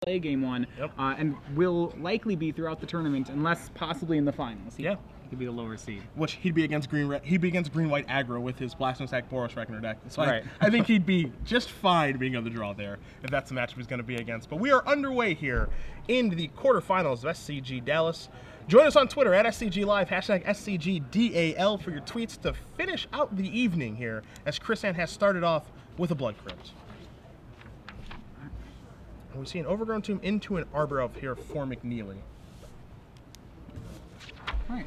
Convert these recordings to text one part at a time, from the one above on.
play Game 1, and will likely be throughout the tournament, unless possibly in the finals. He could be the lower seed. Which he'd be against green-white aggro with his Blasphemous Boros Reckoner deck. So I think he'd be just fine being on the draw there if that's the matchup he's going to be against. But we are underway here in the quarterfinals of SCG Dallas. Join us on Twitter at SCG Live, hashtag SCGDAL for your tweets to finish out the evening here, as Krisan has started off with a Blood Crypt. And we see an Overgrown Tomb into an Arbor Elf here for McNeely. Right.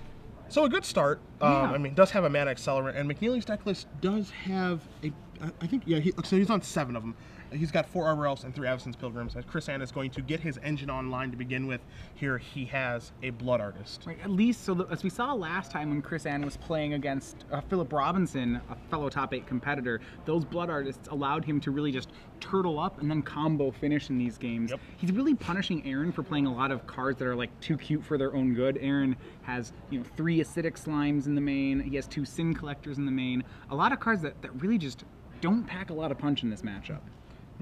So a good start. I mean, does have a mana accelerant, and McNeely's deck list does have a, I think, so he's on 7 of them. He's got 4 Arbor Elves and 3 Avacyn's Pilgrims. As Krisan is going to get his engine online to begin with, here he has a Blood Artist. Right, at least, so as we saw last time when Krisan was playing against Philip Robinson, a fellow top 8 competitor, those Blood Artists allowed him to really just turtle up and then combo finish in these games. He's really punishing Aaron for playing a lot of cards that are like too cute for their own good. Aaron has, 3 Acidic Slimes in the main, he has 2 Sin Collectors in the main, a lot of cards that really just don't pack a lot of punch in this matchup.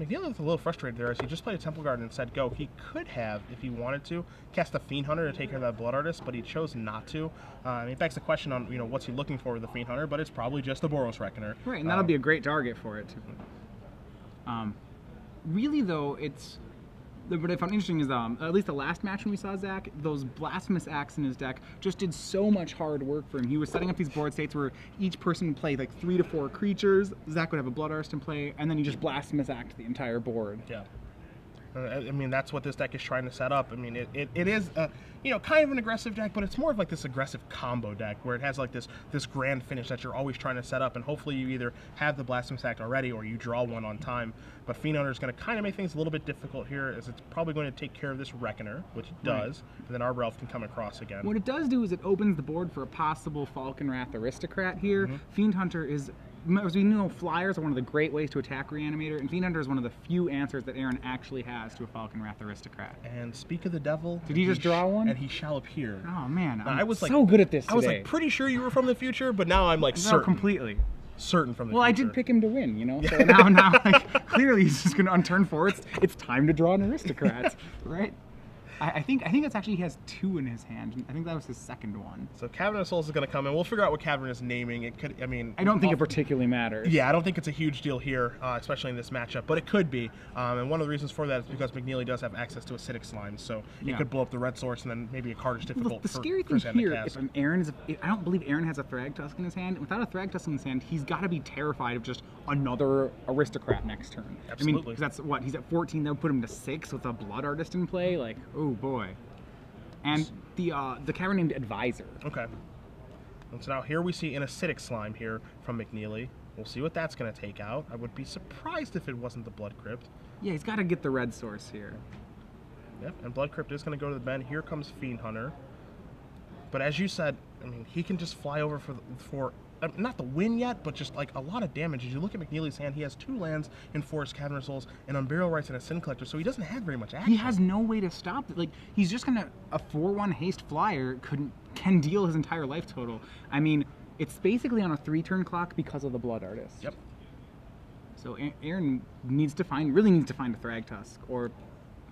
McNeely was a little frustrated there as he just played a Temple Guard and said go. He could have, if he wanted to, cast a Fiend Hunter to take care of that Blood Artist, but he chose not to. It begs the question on, what's he looking for with the Fiend Hunter, but it's probably just a Boros Reckoner. Right, and that'll be a great target for it, too. Really, though, what I found interesting is, at least the last match when we saw Zach, those Blasphemous Acts in his deck just did so much hard work for him. He was setting up these board states where each person would play like 3 to 4 creatures, Zach would have a Blood Artist in play, and then he just Blasphemous Act the entire board. Yeah. I mean, that's what this deck is trying to set up. I mean, it is, kind of an aggressive deck, but it's more of like this aggressive combo deck where it has like this grand finish that you're always trying to set up, and hopefully you either have the Blasphemous Act already or you draw one on time. But Fiend Hunter is going to kind of make things a little bit difficult here, as it's probably going to take care of this Reckoner, which it does, and then Arbor Elf can come across again. What it does do is it opens the board for a possible Falconwrath Aristocrat here. Fiend Hunter is, as we know, flyers are one of the great ways to attack Reanimator, and Fiend Hunter is one of the few answers that Aaron actually has to a Falconwrath Aristocrat. And speak of the devil. Did he just draw one? And he shall appear. Oh man, I was so good at this today. I was like pretty sure you were from the future, but now I'm like certain. No, completely. Certain from the future. Well, I did pick him to win, So now like, clearly he's just going to unturn 4. It's time to draw an Aristocrat, right? I think it's actually he has 2 in his hand. I think that was his second one. So Cavern of Souls is going to come in. We'll figure out what Cavern is naming. It could, I don't think it particularly matters. Yeah, I don't think it's a huge deal here, especially in this matchup, but it could be. And one of the reasons for that is because McNeely does have access to Acidic Slimes, so it could blow up the red source, and then maybe a card is difficult. The scary thing here, if I don't believe Aaron has a Thragtusk in his hand. Without a Thragtusk in his hand, he's got to be terrified of just another Aristocrat next turn. Absolutely. I mean, that's what he's at 14. They'll put him to 6 with a Blood Artist in play. Like, oh boy. And the cavern named Advisor. Okay. And so now here we see an Acidic Slime here from McNeely. We'll see what that's going to take out. I would be surprised if it wasn't the Blood Crypt. Yeah, he's got to get the red source here. Yep, and Blood Crypt is going to go to the bend. Here comes Fiend Hunter. But as you said, I mean, he can just fly over for not the win yet, but just like a lot of damage. As you look at McNeely's hand, he has 2 lands in Forest Cavern of Souls, an Unburial Rites, and a Sin Collector, so he doesn't have very much action. He has no way to stop it. Like, he's just gonna, a 4/1 haste flyer can deal his entire life total. I mean, it's basically on a 3-turn clock because of the Blood Artist. Yep. So Aaron really needs to find a Thragtusk, or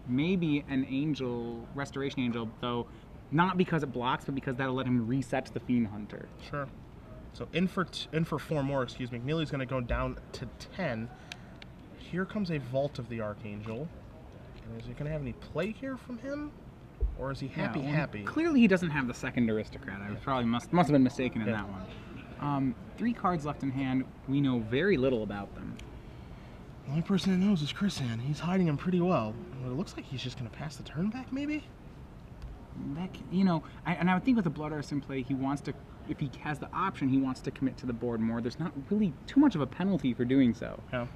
maybe an Angel, Restoration Angel, though not because it blocks, but because that'll let him reset the Fiend Hunter. Sure. So in for 4 more, McNeely's going to go down to 10. Here comes a Vault of the Archangel. And is he going to have any play here from him? Or is he happy? Clearly he doesn't have the second Aristocrat. I probably must have been mistaken in that one. 3 cards left in hand. We know very little about them. The only person that knows is Krisan. He's hiding him pretty well. It looks like he's just going to pass the turn back, maybe? And I would think with the Blood Artist in play, he wants to, if he has the option, he wants to commit to the board more. There's not really too much of a penalty for doing so. Yeah.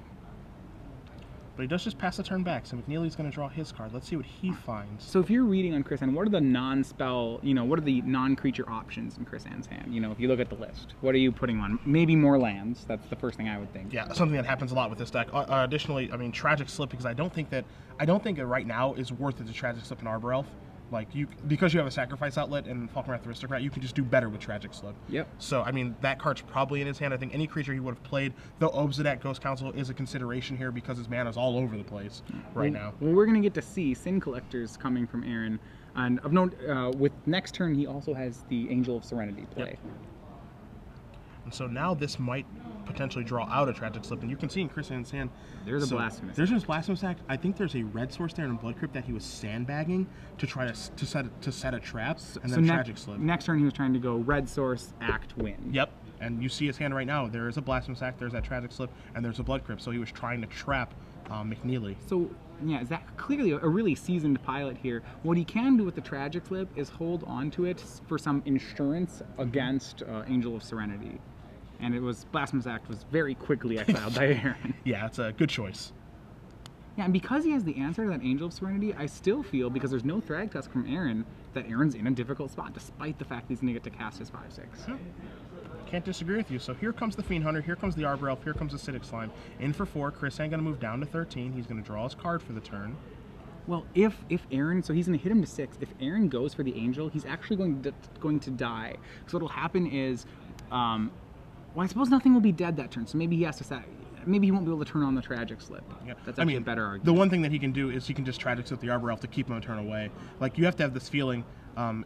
But he does just pass the turn back, so McNeely's going to draw his card. Let's see what he finds. So if you're reading on Krisan, what are the non-spell, what are the non-creature options in Krisan's hand? If you look at the list, what are you putting on? Maybe more lands. That's the first thing I would think. Yeah, something that happens a lot with this deck. Additionally, I mean, Tragic Slip, because I don't think it right now is worth it to Tragic Slip an Arbor Elf. Like because you have a sacrifice outlet and Falconwrath Aristocrat, you can just do better with Tragic Slip. Yep. So I mean that card's probably in his hand. I think any creature he would have played, though Obsidian Ghost Council is a consideration here because his mana's all over the place right now. Well, we're gonna get to see Sin Collectors coming from Aaron, and of note, with next turn he also has the Angel of Serenity play. Yep. And so now this might potentially draw out a Tragic Slip, and you can see in Krisan's hand. There's a Blasphemous. There's a Blasphemous Act. I think there's a red source there in Blood Crypt that he was sandbagging to try to set a trap, and then Tragic Slip. Next turn he was trying to go red source, act, win. Yep. And you see his hand right now. There is a Blasphemous Act, there's that Tragic Slip, and there's a Blood Crypt. So he was trying to trap McNeely. So yeah, Zach clearly a really seasoned pilot here. What he can do with the Tragic Slip is hold on to it for some insurance against Angel of Serenity. And it was Blasphemous Act was very quickly exiled by Aaron. Yeah, it's a good choice. Yeah, and because he has the answer to that Angel of Serenity, I still feel, because there's no Thragtusk from Aaron, that Aaron's in a difficult spot, despite the fact that he's going to get to cast his 5/6. Can't disagree with you. So here comes the Fiend Hunter, here comes the Arbor Elf, here comes the Acidic Slime. In for 4, Krisan going to move down to 13. He's going to draw his card for the turn. Well, if Aaron, so he's going to hit him to 6. If Aaron goes for the Angel, he's actually going to die. So what'll happen is, well, I suppose nothing will be dead that turn. So maybe he has to maybe he won't be able to turn on the Tragic Slip. Yep. That's actually a better argument. The one thing that he can do is he can just Tragic Slip the Arbor Elf to keep him a turn away. Like, you have to have this feeling,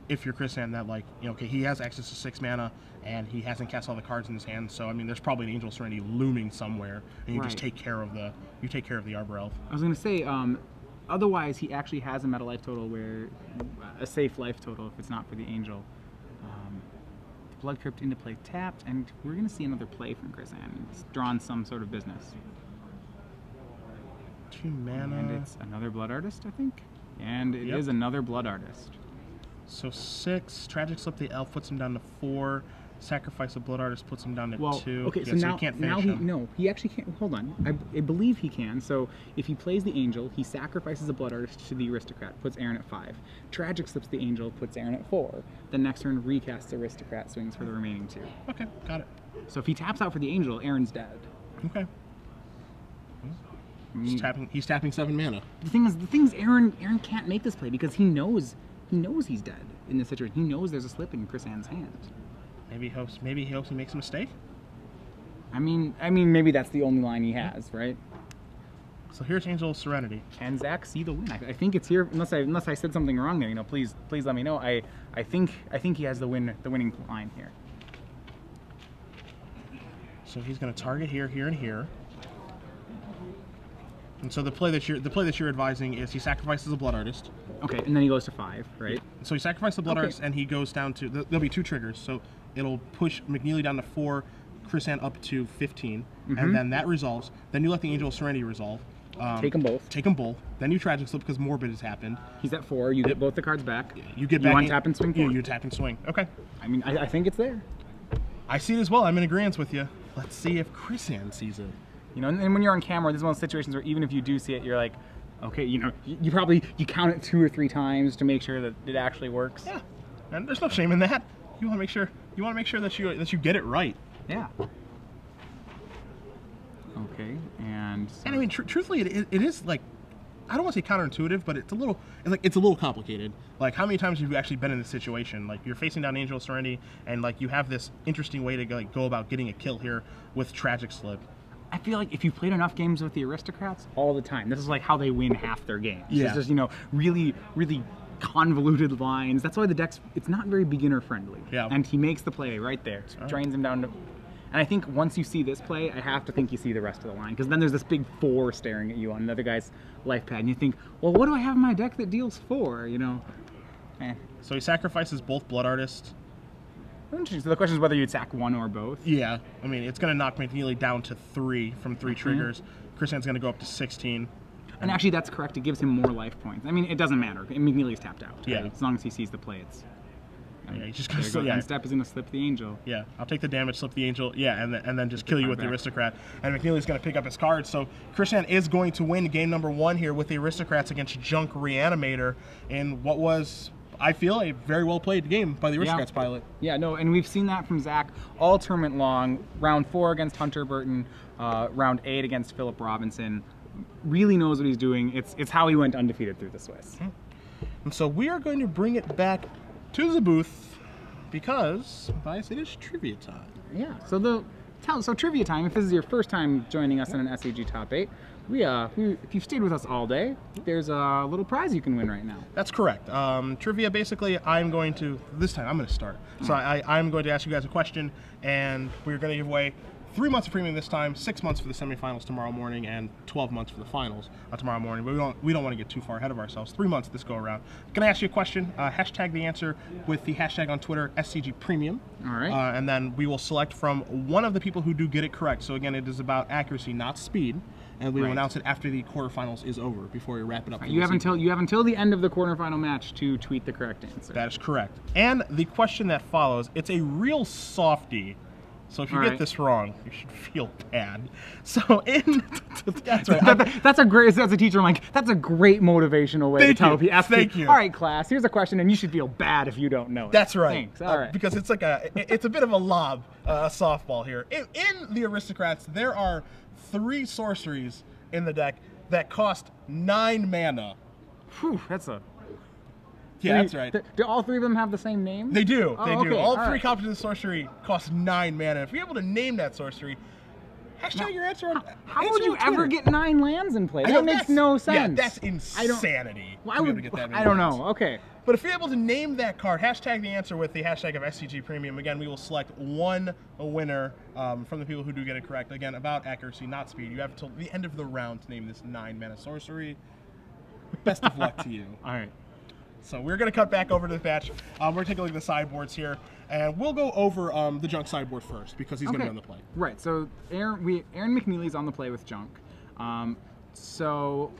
if you're Krisan, that, like, you know, okay, he has access to 6 mana, and he hasn't cast all the cards in his hand, so, I mean, there's probably an Angel of Serenity looming somewhere, and you just take care of the Arbor Elf. I was going to say, otherwise, he actually has a meta life total where, a safe life total if it's not for the Angel. Blood Crypt into play tapped, and we're going to see another play from Krisan. It's drawn some sort of business. 2 mana. And it's another Blood Artist, I think? And it is another Blood Artist. So 6, Tragic Slip the Elf puts him down to 4, Sacrifice of Blood Artist puts him down to 2. Okay, Yeah, so now, he can't finish him. No, he actually can't. Hold on. I believe he can. So if he plays the Angel, he sacrifices a Blood Artist to the Aristocrat, puts Aaron at 5. Tragic Slips the Angel, puts Aaron at 4. Then next turn, recasts Aristocrat, swings for the remaining 2. Okay, got it. So if he taps out for the Angel, Aaron's dead. Okay. He's tapping 7 mana. The thing is, Aaron can't make this play because he knows he's dead in this situation. He knows there's a slip in Krisan's hand. Maybe he hopes he makes a mistake. I mean, maybe that's the only line he has, right? So here's Angel of Serenity. Can Zach see the win? I think it's here. Unless I said something wrong there, please let me know. I think he has the winning line here. So he's going to target here, here, and here. And so the play that you're advising is he sacrifices a Blood Artist. Okay, and then he goes to 5, right? Yeah. So he sacrifices the Blood Artist, and he goes down to there'll be 2 triggers. So it'll push McNeely down to 4, Krisan up to 15, and then that resolves. Then you let the Angel of Serenity resolve. Take them both. Take them both. Then you Tragic Slip because Morbid has happened. He's at 4. You get both the cards back. You get back. You untap and swing 4. Yeah, you tap and swing. Okay. I mean, I think it's there. I see it as well. I'm in agreement with you. Let's see if Krisan sees it. And when you're on camera, there's one of those situations where even if you do see it, you're like, okay, you probably count it 2 or 3 times to make sure that it actually works. Yeah, and there's no shame in that. You want to make sure that you get it right. Yeah. Okay, and I mean, truthfully, it is like, I don't want to say counterintuitive, but it's a little complicated. Like, how many times have you actually been in this situation? Like, you're facing down Angel of Serenity, and like you have this interesting way to go about getting a kill here with Tragic Slip. I feel like if you played enough games with the Aristocrats all the time, this is like how they win half their games. Yeah. It's just, really, really convoluted lines. That's why the deck's, it's not very beginner friendly. Yeah. And he makes the play right there. Drains him down to, and I think once you see this play, I have to think you see the rest of the line, because then there's this big 4 staring at you on another guy's life pad, and you think, well, what do I have in my deck that deals 4, So he sacrifices both Blood Artists. Interesting. So the question is whether you'd sack one or both. Yeah, I mean, it's going to knock McNeely down to 3 from 3 triggers. Krisan's going to go up to 16. And actually, that's correct. It gives him more life points. I mean, it doesn't matter. McNeely's tapped out. Yeah. Right? As long as he sees the play, it's... Yeah, he's just going to End step is going to slip the Angel. Yeah, I'll take the damage, slip the Angel, and then just kill you with the Aristocrat. And McNeely's going to pick up his card. So Krisan is going to win game number 1 here with the Aristocrats against Junk Reanimator in what was, I feel, a very well played game by the Aristocrats pilot. Yeah, no, and we've seen that from Zach all tournament long. Round 4 against Hunter Burton, round 8 against Philip Robinson. Really knows what he's doing. It's how he went undefeated through the Swiss. And so we are going to bring it back to the booth because, Bias, it is trivia time. Yeah, so trivia time, if this is your first time joining us in an SCG Top 8, if you've stayed with us all day, there's a little prize you can win right now. That's correct. Trivia, basically, this time I'm going to start. So I'm going to ask you guys a question, and we're going to give away 3 months of premium this time, 6 months for the semifinals tomorrow morning, and 12 months for the finals tomorrow morning. But we don't want to get too far ahead of ourselves. 3 months this go around. Going to ask you a question. Hashtag the answer with the hashtag on Twitter, SCG Premium. All right. And then we will select from one of the people who do get it correct. So again, it is about accuracy, not speed. And we will announce it after the quarterfinals is over, before we wrap it up. You have until the end of the quarterfinal match to tweet the correct answer. That is correct. And the question that follows, it's a real softie. So if you get this wrong, you should feel bad. So that's right. That's a great. As a teacher, I'm like, that's a great motivational way to tell people. Thank you. All right, class. Here's a question, and you should feel bad if you don't know it. That's right. Thanks. All right. Because it's like it's a bit of a lob, a softball here. In the Aristocrats, there are 3 sorceries in the deck that cost 9 mana. Whew, that's a. Yeah, that's right. Do all 3 of them have the same name? They do. Oh, they do. okay. All 3 copies of the sorcery cost 9 mana. If you're able to name that sorcery, hashtag your answer on. How would you ever get 9 lands in play? That makes no sense. Yeah, that's insanity. Why would get that? I don't know. Okay. But if you're able to name that card, hashtag the answer with the hashtag of SCG Premium. Again, we will select one winner from the people who do get it correct. Again, about accuracy, not speed. You have until the end of the round to name this 9 mana sorcery. Best of luck to you. All right. So we're going to cut back over to the patch. We're going to take a look at the sideboards here. And we'll go over the Junk sideboard first because he's going to be on the play. Right. So Aaron McNeely's on the play with Junk. So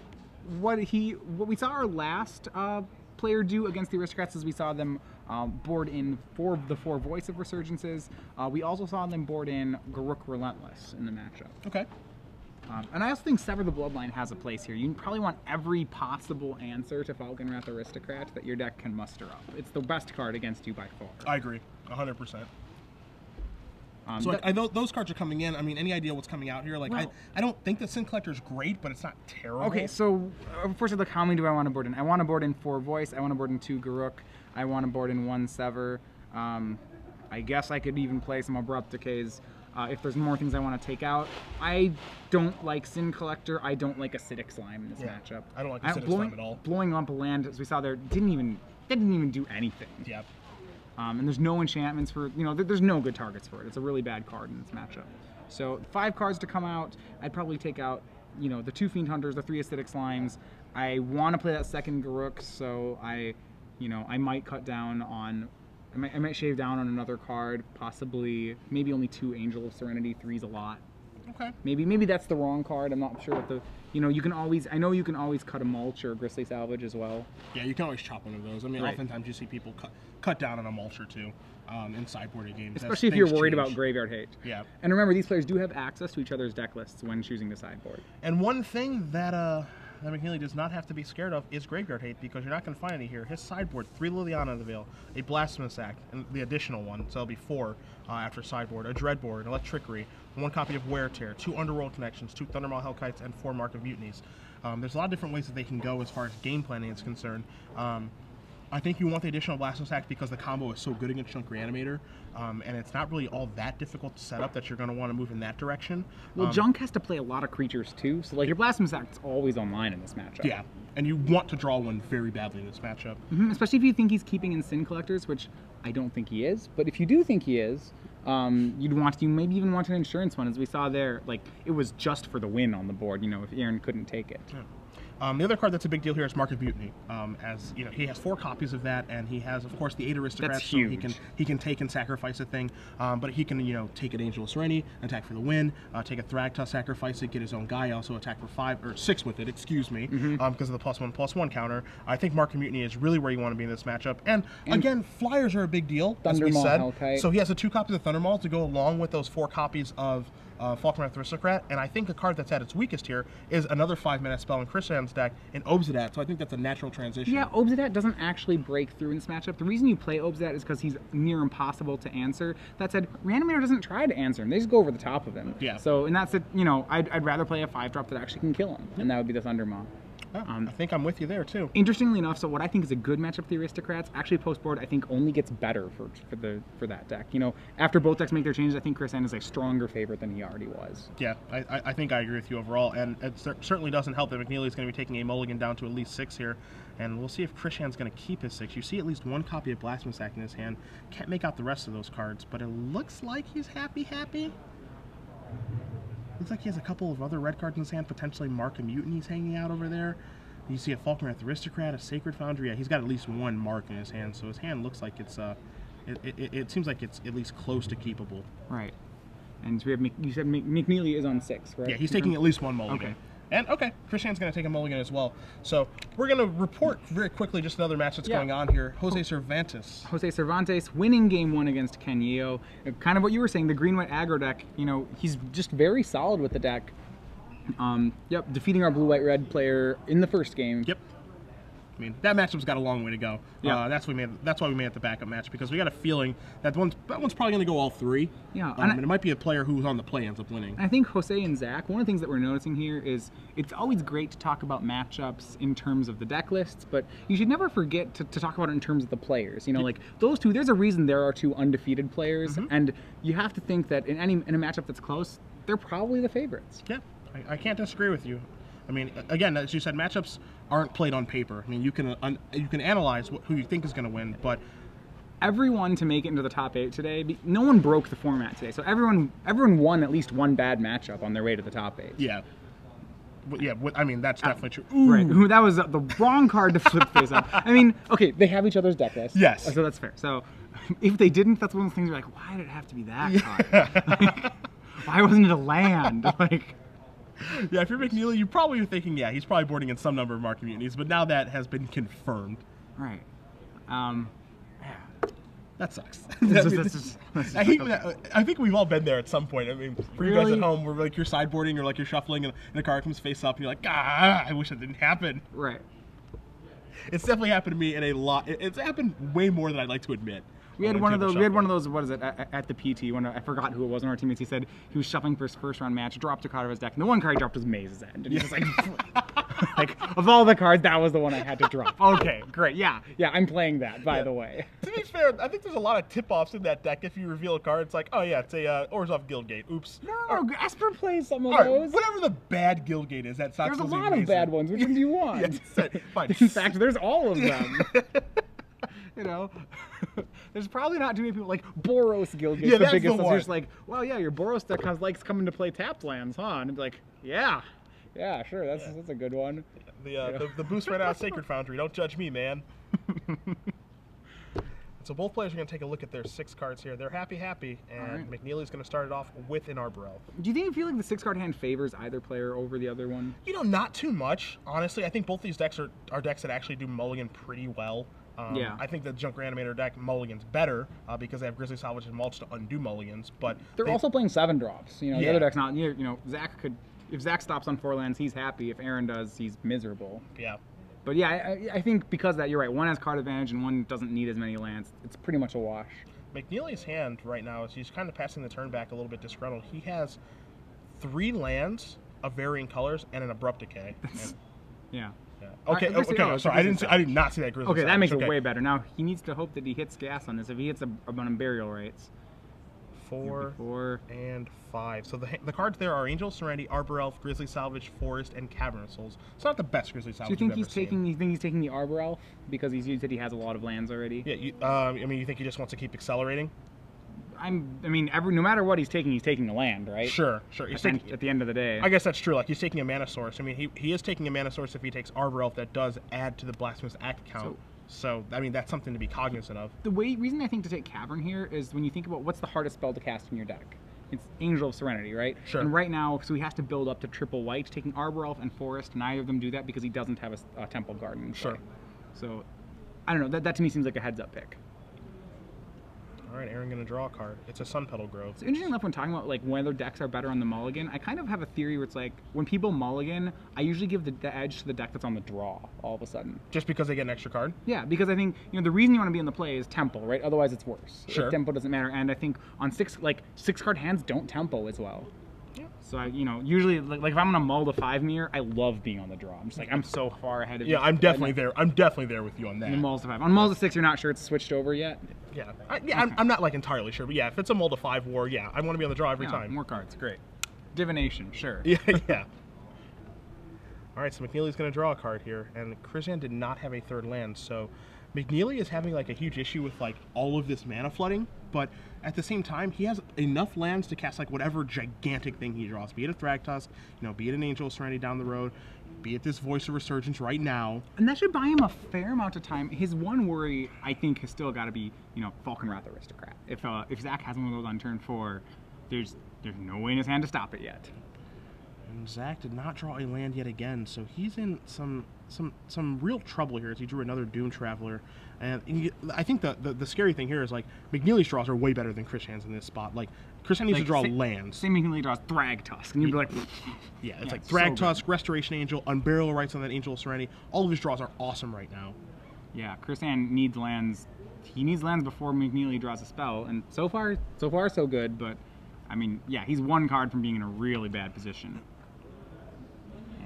what we saw our last player do against the Aristocrats is we saw them board in 4 of the 4 Voice of Resurgences. We also saw them board in Garruk Relentless in the matchup. Okay. And I also think Sever the Bloodline has a place here. You probably want every possible answer to Falcon Wrath Aristocrat that your deck can muster up. It's the best card against you by far. I agree, 100%. So those cards are coming in. I mean, any idea what's coming out here? Like, well, I don't think the Sin Collector is great, but it's not terrible. Okay, so first, look, how many do I want to board in? I want to board in 4 Voice. I want to board in 2 Garruk. I want to board in 1 Sever. I guess I could even play some Abrupt Decays. If there's more things I want to take out. I don't like Sin Collector. I don't like Acidic Slime in this matchup. I don't like Acidic Slime at all. Blowing up a land, as we saw there, didn't even do anything. Yep. And there's no enchantments for, there's no good targets for it. It's a really bad card in this matchup. So 5 cards to come out. I'd probably take out, the 2 Fiend Hunters, the 3 Acidic Slimes. I want to play that second Garruk, so I might cut down on. I might shave down on another card, possibly, maybe only 2 Angel of Serenity. 3's a lot. Okay. Maybe that's the wrong card. I'm not sure what the, you can always, I know you can always cut a Mulch or a Gristly Salvage as well. Yeah, you can always chop one of those. I mean, oftentimes you see people cut down on a Mulch or 2 in sideboarding games. Especially if you're worried about Graveyard Hate. Yeah. And remember, these players do have access to each other's deck lists when choosing the sideboard. And one thing that McNeely does not have to be scared of is Graveyard Hate, because you're not going to find any here. His sideboard, 3 Liliana of the Veil, a Blasphemous Act, and the additional one, so it'll be 4 after sideboard, a Dreadboard, an Electrickery, 1 copy of Wear Tear, 2 Underworld Connections, 2 Thundermaw Hellkites, and 4 Mark of Mutinies. There's a lot of different ways that they can go as far as game planning is concerned. I think you want the additional Blasphemous Act because the combo is so good against Junk Reanimator, and it's not really all that difficult to set up that you're going to want to move in that direction. Well, Junk has to play a lot of creatures too, so your Blasphemous Act's always online in this matchup. Yeah, and you want to draw one very badly in this matchup. Especially if you think he's keeping in Sin Collectors, which I don't think he is, but if you do think he is, you maybe even want an Insurance one, as we saw there. Like, it was just for the win on the board, if Aaron couldn't take it. Yeah. The other card that's a big deal here is Mark of Mutiny. As he has 4 copies of that, and he has, of course, the 8 Aristocrats, so he can take and sacrifice a thing. But he can, take an Angel of Serenity, attack for the win, take a Thragtusk, sacrifice it, get his own guy, also attack for 5 or 6 with it. Excuse me, because of the +1/+1 counter. I think Mark of Mutiny is really where you want to be in this matchup. And again, flyers are a big deal, as we said. Hellkite. So he has the 2 copies of Thundermaw to go along with those 4 copies of Falcon Wrath Aristocrat, and I think the card that's at its weakest here is another 5-mana spell in Krisan's deck in Obsidat, so I think that's a natural transition. Yeah, Obsidat doesn't actually break through in this matchup. The reason you play Obsidat is because he's near impossible to answer. That said, Reanimator doesn't try to answer him. They just go over the top of him. Yeah. So, and that's it, I'd rather play a 5-drop that actually can kill him, and that would be the Thundermaw. Yeah, I think I'm with you there too. Interestingly enough, so what I think is a good matchup for the Aristocrats, actually post-board, I think only gets better for that deck. You know, after both decks make their changes, I think Krisan is a stronger favorite than he already was. Yeah, I think I agree with you overall, and it certainly doesn't help that McNeely is going to be taking a mulligan down to at least 6 here, and we'll see if Krisan's going to keep his 6. You see at least one copy of Blasphemous Act in his hand. Can't make out the rest of those cards, but it looks like he's happy. Looks like he has a couple of other red cards in his hand, potentially Mark and Mutinies hanging out over there. You see a Falconwrath Aristocrat, a Sacred Foundry. Yeah, he's got at least one mark in his hand, so his hand looks like it's it seems like it's at least close to keepable. Right. And so we have you said McNeely is on 6, right? Yeah, he's taking at least one mulligan. Okay. And Krisan's going to take a mulligan as well. So we're going to report very quickly just another match that's going on here. Jose Cervantes winning game 1 against Ken Yeo. Kind of what you were saying, the green-white aggro deck, you know, he's just very solid with the deck. Defeating our blue-white-red player in the first game. Yep. I mean, that matchup's got a long way to go. Yeah. That's why we made it the backup match, because we got a feeling that one's probably going to go all 3. Yeah. And it might be a player who's on the play ends up winning. I think Jose and Zach, one of the things that we're noticing here is it's always great to talk about matchups in terms of the deck lists, but you should never forget to talk about it in terms of the players. You know, like those two, there's a reason there are 2 undefeated players, and you have to think that in a matchup that's close, they're probably the favorites. Yeah, I can't disagree with you. I mean, again, as you said, matchups aren't played on paper. I mean, you can analyze who you think is going to win, but everyone to make it into the top 8 today, no one broke the format today, so everyone won at least one bad matchup on their way to the top 8. Yeah. Yeah, I mean, that's definitely true. Ooh. Right, that was the wrong card to flip face up. I mean, okay, they have each other's deck lists. Yes. So that's fair. So if they didn't, that's one of the things you're like, why did it have to be that card? Like, why wasn't it a land? Like, yeah, if you're McNeely, you probably are thinking, yeah, he's probably boarding in some number of Mark Mutinies, but now that has been confirmed. Right. That sucks. I I think we've all been there at some point. I mean, for you guys at home, where like you're sideboarding or like you're shuffling and a card comes face up and you're like, I wish that didn't happen. Right. It's definitely happened to me in a lot. It's happened way more than I'd like to admit. We had one of those. What is it? At the PT, I forgot who it was. One of our teammates. He said he was shuffling for his first round match, dropped a card of his deck, and the one card he dropped was Maze's End, and he's just like, like of all the cards, that was the one I had to drop. Okay, great. Yeah, I'm playing that. By the way. To be fair, I think there's a lot of tip-offs in that deck. If you reveal a card, it's like, oh yeah, it's a Orzhov Guildgate. Oops. No, Esper plays some of those. Whatever the bad Guildgate is, that sucks. There's a lot of bad ones. Which one do you want? Fine. In fact, there's all of them. You know, there's probably not too many people like Boros Guildgate. Yeah, the biggest. the You're one. just like, well, yeah, your Boros deck likes coming to play tapped lands, huh? And it's like, yeah, sure, that's a good one. The boost right out of Sacred Foundry. Don't judge me, man. So both players are going to take a look at their 6 cards here. They're happy, and McNeely's going to start it off with an Arbor Elf. Do you feel like the 6-card hand favors either player over the other one? You know, not too much. Honestly, I think both these decks are decks that actually do mulligan pretty well. I think the Junk Reanimator deck mulligans better because they have Grizzly Salvage and Mulch to undo mulligans, but they're also playing 7-drops. You know, the other deck's not. You know, if Zach stops on 4 lands, he's happy. If Aaron does, he's miserable. Yeah. But yeah, I think because of that, you're right. One has card advantage and one doesn't need as many lands. It's pretty much a wash. McNeely's hand right now is he's kind of passing the turn back a little bit disgruntled. He has 3 lands of varying colors and an Abrupt Decay. Yeah. Okay. Sorry, I did not see that Grizzly. Okay, that makes it way better. Now he needs to hope that he hits gas on this. If he hits a burial rates. 4 and 5. So the cards there are Angel Serenity, Arbor Elf, Grizzly Salvage, Forest, and Cavern Souls. It's not the best Grizzly Salvage. Do you think he's taking the Arbor Elf because he said he has a lot of lands already? Yeah. I mean, you think he just wants to keep accelerating? No matter what he's taking a land, right? Sure. At the end of the day, I guess that's true. Like he's taking a mana source. I mean, he is taking a mana source if he takes Arbor Elf. That does add to the Blasphemous Act count. So I mean, that's something to be cognizant of. The reason I think to take Cavern here is when you think about what's the hardest spell to cast in your deck. It's Angel of Serenity, right? Sure. And right now, so he has to build up to triple white, taking Arbor Elf and Forest. Neither of them do that because he doesn't have a Temple Garden. Sure. So, I don't know. That to me seems like a heads-up pick. All right, Aaron going to draw a card. It's a Sun Petal Grove. So interesting enough when talking about like whether decks are better on the mulligan, I kind of have a theory where it's like when people mulligan, I usually give the edge to the deck that's on the draw all of a sudden. Just because they get an extra card? Yeah, because I think the reason you want to be in the play is tempo, right? Otherwise it's worse. Sure. Tempo doesn't matter, and I think on 6 card hands don't tempo as well. Yeah. So I, usually like if I'm gonna mull the 5 mirror, I love being on the draw. I'm just like I'm so far ahead of you. Yeah, I'm definitely there. I'm definitely there with you on that. The mulls to 5. On mulls to 6, you're not sure it's switched over yet. Yeah, I'm not like entirely sure, but yeah, if it's a mull to 5 war, yeah, I want to be on the draw every time. More cards, great. Divination, sure. Yeah. All right, so McNeely's going to draw a card here, and Krisan did not have a 3rd land, so McNeely is having like a huge issue with like all of this mana flooding, but at the same time, he has enough lands to cast like whatever gigantic thing he draws, be it a Thragtusk, be it an Angel of Serenity down the road, be it this Voice of Resurgence right now. And that should buy him a fair amount of time. His one worry, I think, has still got to be, Falconwrath Aristocrat. If Zach has one of those on turn 4, there's no way in his hand to stop it yet. And Zach did not draw a land yet again, so he's in some real trouble here as he drew another Doom Traveler. And I think the scary thing here is like McNeely's draws are way better than Krisan's in this spot. Like Krisan needs to draw lands. Same McNeely draws Thragtusk, and you'd be like, yeah, it's like Thragtusk, Restoration Angel, Unburial Rights on that Angel of Serenity. All of his draws are awesome right now. Yeah, Krisan needs lands. He needs lands before McNeely draws a spell, and so far so good. But I mean, yeah, he's 1 card from being in a really bad position.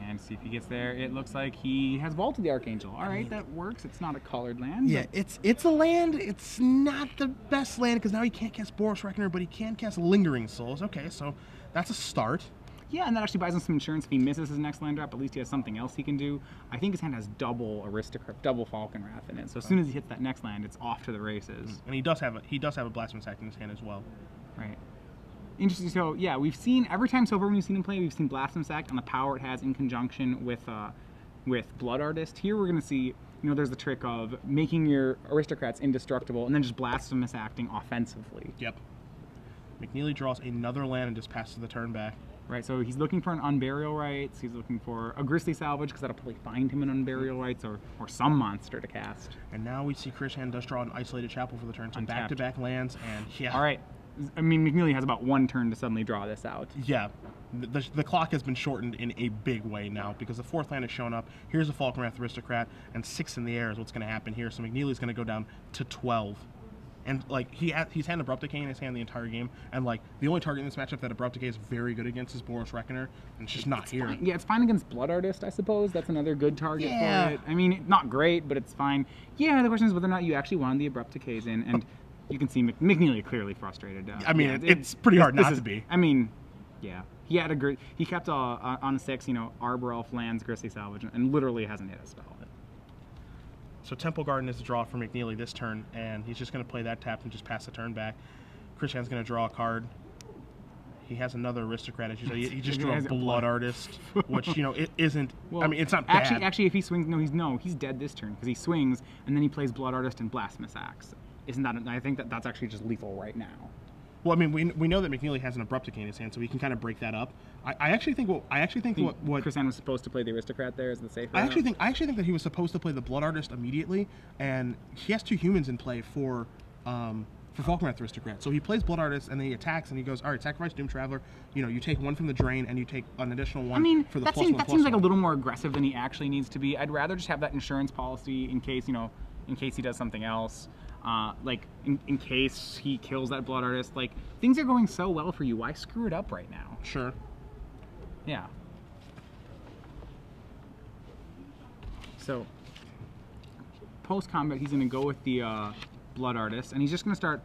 And see if he gets there. It looks like he has vaulted the Archangel. All right, that works. It's not a colored land. Yeah, it's a land. It's not the best land because now he can't cast Boros Reckoner, but he can cast Lingering Souls. Okay, so that's a start. Yeah, and that actually buys him some insurance. If he misses his next land drop, at least he has something else he can do. I think his hand has double Aristocrat, double Falconwrath in it. So as soon as he hits that next land, it's off to the races. And he does have a Blasphemous Act in his hand as well. Right. Interesting. So yeah, we've seen every time so far when we've seen him play, we've seen Blasphemous Act and the power it has in conjunction with Blood Artist. Here we're going to see, there's the trick of making your Aristocrats indestructible and then just Blasphemous Acting offensively. Yep. McNeely draws another land and just passes the turn back. Right, so he's looking for an Unburial Rights, he's looking for a Grisly Salvage, because that'll probably find him an Unburial Rights or some monster to cast. And now we see Krisan does draw an Isolated Chapel for the turn, so back-to-back lands, and yeah. All right. I mean, McNeely has about 1 turn to suddenly draw this out. Yeah. The clock has been shortened in a big way now because the 4th land has shown up. Here's a Falconwrath Aristocrat, and 6 in the air is what's going to happen here. So McNeely's going to go down to 12. And, like, he's had Abrupt Decay in his hand the entire game, and, like, the only target in this matchup that Abrupt Decay is very good against is Boros Reckoner, and it's just not here. Fine. Yeah, it's fine against Blood Artist, I suppose. That's another good target for it. I mean, not great, but it's fine. Yeah, the question is whether or not you actually want the Abrupt Decays in, and you can see McNeely clearly frustrated. I mean, it's pretty hard not to be. I mean, yeah. He kept on 6, Arbor Elf lands, Grisly Salvage, and literally hasn't hit a spell. So Temple Garden is the draw for McNeely this turn, and he's just going to play that tap and just pass the turn back. Krisan's going to draw a card. He has another Aristocrat, as you said. He just drew a Blood Artist, which, it isn't... Well, I mean, it's not bad. Actually, if he swings... he's dead this turn, because he swings, and then he plays Blood Artist and Blasphemous Axe. Isn't that... I think that's actually just lethal right now. Well, I mean, we know that McNeely has an Abrupt Decay in his hand, so we can kind of break that up. I actually think what Krisan was supposed to play the Aristocrat there as the safe. I actually think that he was supposed to play the Blood Artist immediately, and he has 2 humans in play for Falconwrath Aristocrat. So he plays Blood Artist, and then he attacks, and he goes, all right, sacrifice Doom Traveler. You take 1 from the drain, and you take an additional 1 for the +1/+1. That seems like a little more aggressive than he actually needs to be. I'd rather just have that insurance policy in case he does something else. Like, in case he kills that Blood Artist. Like, things are going so well for you. Why screw it up right now? Sure. Yeah. So, post-combat, he's going to go with the Blood Artist, and he's just going to start...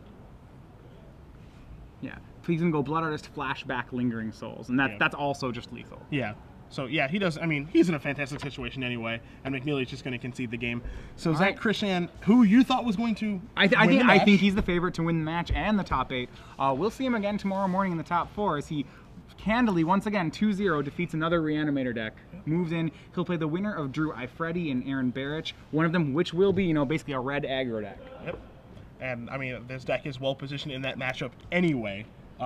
Yeah. He's going to go Blood Artist, Flashback, Lingering Souls, and that's also just lethal. Yeah. So, yeah, he does. I mean, he's in a fantastic situation anyway, and McNeely's just going to concede the game. So, Zach Krisan, who you thought was going to I think he's the favorite to win the match and the top 8. We'll see him again tomorrow morning in the top 4 as he handily, once again, 2-0, defeats another Reanimator deck. Moves in. He'll play the winner of Drew Ifredi and Aaron Barich, one of them which will be, basically a red aggro deck. Yep. And, I mean, this deck is well-positioned in that matchup anyway.